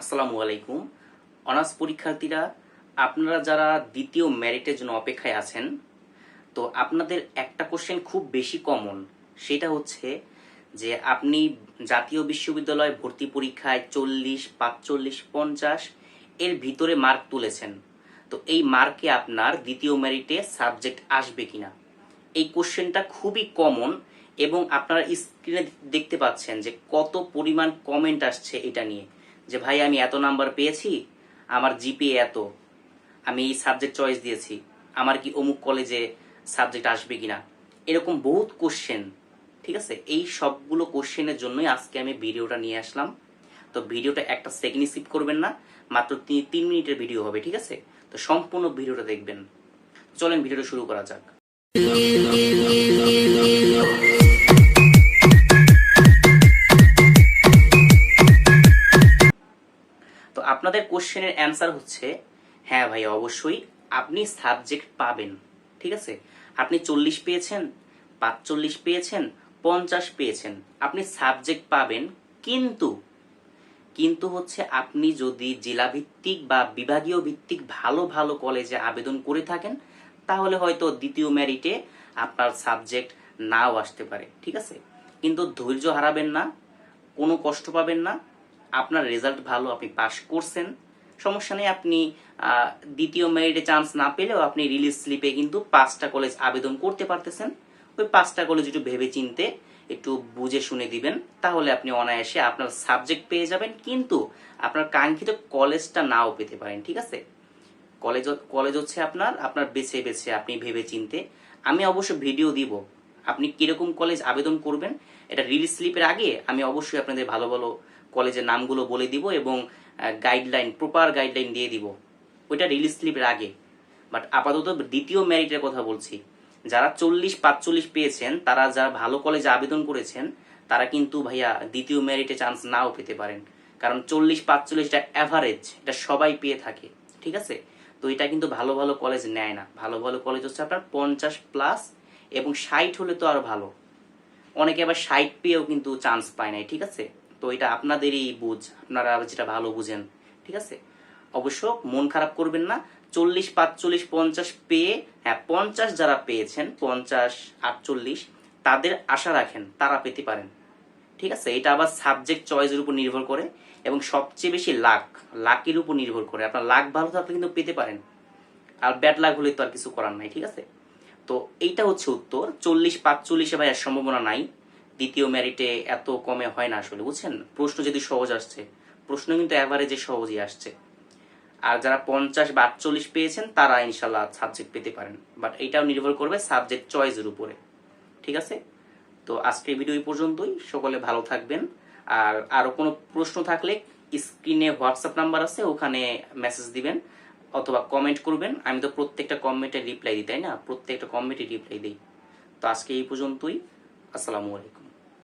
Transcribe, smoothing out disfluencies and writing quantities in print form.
আসসালামু আলাইকুম। অনার্স পরীক্ষার্থীরা, আপনারা যারা দ্বিতীয় মেরিটের জন্য অপেক্ষায় আছেন, তো আপনাদের একটা কোশ্চেন খুব বেশি কমন। সেটা হচ্ছে যে আপনি জাতীয় বিশ্ববিদ্যালয় ভর্তি পরীক্ষায় 40, 45, 50 এর ভিতরে মার্ক তুলেছেন, তো এই মার্কে আপনার দ্বিতীয় মেরিটে সাবজেক্ট আসবে কিনা, এই কোশ্চেনটা খুবই কমন। এবং আপনারা স্ক্রিনে দেখতে পাচ্ছেন যে কত পরিমাণ কমেন্ট আসছে এটা নিয়ে, যে ভাই আমি এত নাম্বার পেয়েছি, আমার জিপিএ এত, আমি এই সাবজেক্ট চয়েস দিয়েছি, আমার কি অমুক কলেজে সাবজেক্ট আসবে কিনা, এরকম বহুত কোশ্চেন। ঠিক আছে, এই সবগুলো কোশ্চেনের জন্যই আজকে আমি ভিডিওটা নিয়ে আসলাম। তো ভিডিওটা একটা সেকেন্ড স্কিপ করবেন না, মাত্র 3 মিনিটের ভিডিও হবে। ঠিক আছে, তো সম্পূর্ণ ভিডিওটা দেখবেন। চলেন ভিডিওটা শুরু করা যাক। তো আপনাদের কোশ্চেনের অ্যান্সার হচ্ছে হ্যাঁ ভাই, অবশ্যই আপনি সাবজেক্ট পাবেন। ঠিক আছে, আপনি 40 পেয়েছেন, 45 পেয়েছেন, 50 পেয়েছেন, আপনি সাবজেক্ট পাবেন। কিন্তু কিন্তু হচ্ছে আপনি যদি জেলা ভিত্তিক বা বিভাগীয় ভিত্তিক ভালো ভালো কলেজে আবেদন করে থাকেন, তাহলে হয়তো দ্বিতীয় মেরিটে আপনার সাবজেক্ট নাও আসতে পারে। ঠিক আছে, কিন্তু ধৈর্য হারাবেন না, কোনো কষ্ট পাবেন না। আপনার রেজাল্ট ভালো, আপনি পাস করছেন, সমস্যা নেই। আপনি দ্বিতীয় মেরিটে চান্স না পেলেও আপনি রিলিজ স্লিপে কিন্তু 5টা কলেজ আবেদন করতে পারতেছেন। ওই 5টা কলেজ একটু ভেবে চিনতে, একটু বুঝে শুনে দিবেন, তাহলে আপনি অনায়াসে আপনার সাবজেক্ট পেয়ে যাবেন। কিন্তু আপনার কাঙ্ক্ষিত কলেজটা নাও পেতে পারেন। ঠিক আছে, কলেজ কলেজ হচ্ছে আপনার আপনার বেছে বেছে আপনি ভেবে চিনতে। আমি অবশ্য ভিডিও দিব আপনি কিরকম কলেজ আবেদন করবেন, এটা রিলিজ স্লিপের আগে আমি অবশ্যই আপনাদের ভালো ভালো কলেজের নামগুলো বলে দিব এবং গাইডলাইন, প্রপার গাইডলাইন দিয়ে দিব, ওইটা রিলিজ স্লিপের আগে। বাট আপাতত দ্বিতীয় মেরিটের কথা বলছি। যারা 40, 45 পেয়েছেন, তারা যারা ভালো কলেজে আবেদন করেছেন, তারা কিন্তু ভাইয়া দ্বিতীয় মেরিটে চান্স নাও পেতে পারেন। কারণ 40, 45টা অ্যাভারেজ, এটা সবাই পেয়ে থাকে। ঠিক আছে, তো এটা কিন্তু ভালো ভালো কলেজ নেয় না। ভালো ভালো কলেজ হচ্ছে আপনার 50+ এবং 60 হলে তো আরো ভালো। অনেকে আবার 60 পেয়েও কিন্তু চান্স পায় নাই। ঠিক আছে, তো এটা আপনাদেরই বুঝ, আপনারা যেটা ভালো বুঝেন। ঠিক আছে, অবশ্য মন খারাপ করবেন না। 40, 45, 50 পেয়ে, হ্যাঁ 50 যারা পেয়েছেন, 50, 48, তাদের আশা রাখেন তারা পেতে পারেন। ঠিক আছে, এটা আবার সাবজেক্ট চয়েসের উপর নির্ভর করে এবং সবচেয়ে বেশি লাকের উপর নির্ভর করে। আপনার লাক ভালো থাকলে কিন্তু পেতে পারেন, আর ব্যাড লাক হলে তো আর কিছু করার নাই। ঠিক আছে, তো এইটা হচ্ছে উত্তর। 40, 45-এ ভাই আর সম্ভাবনা নাই। দ্বিতীয় মেরিটে এত কমে হয় না আসলে, বুঝছেন। প্রশ্ন যদি সহজ আসছে, প্রশ্ন কিন্তু অ্যাভারেজে সহজই আসছে। আর যারা 50 বা 48 পেয়েছেন, তারা ইনশাল্লাহ সাবজেক্ট পেতে পারেন। বাট এইটাও নির্ভর করবে সাবজেক্ট চয়েসের উপরে। ঠিক আছে, তো আজকের ভিডিও এই পর্যন্তই। সকলে ভালো থাকবেন। আর আরো কোনো প্রশ্ন থাকলে স্ক্রিনে হোয়াটসঅ্যাপ নাম্বার আছে, ওখানে মেসেজ দিবেন অথবা কমেন্ট করবেন। আমি তো প্রত্যেকটা কমেন্টে রিপ্লাই দিই, তাই না? প্রত্যেকটা কমেন্টে রিপ্লাই দিই। তো আজকে এই পর্যন্তই। আসসালামু আলাইকুম।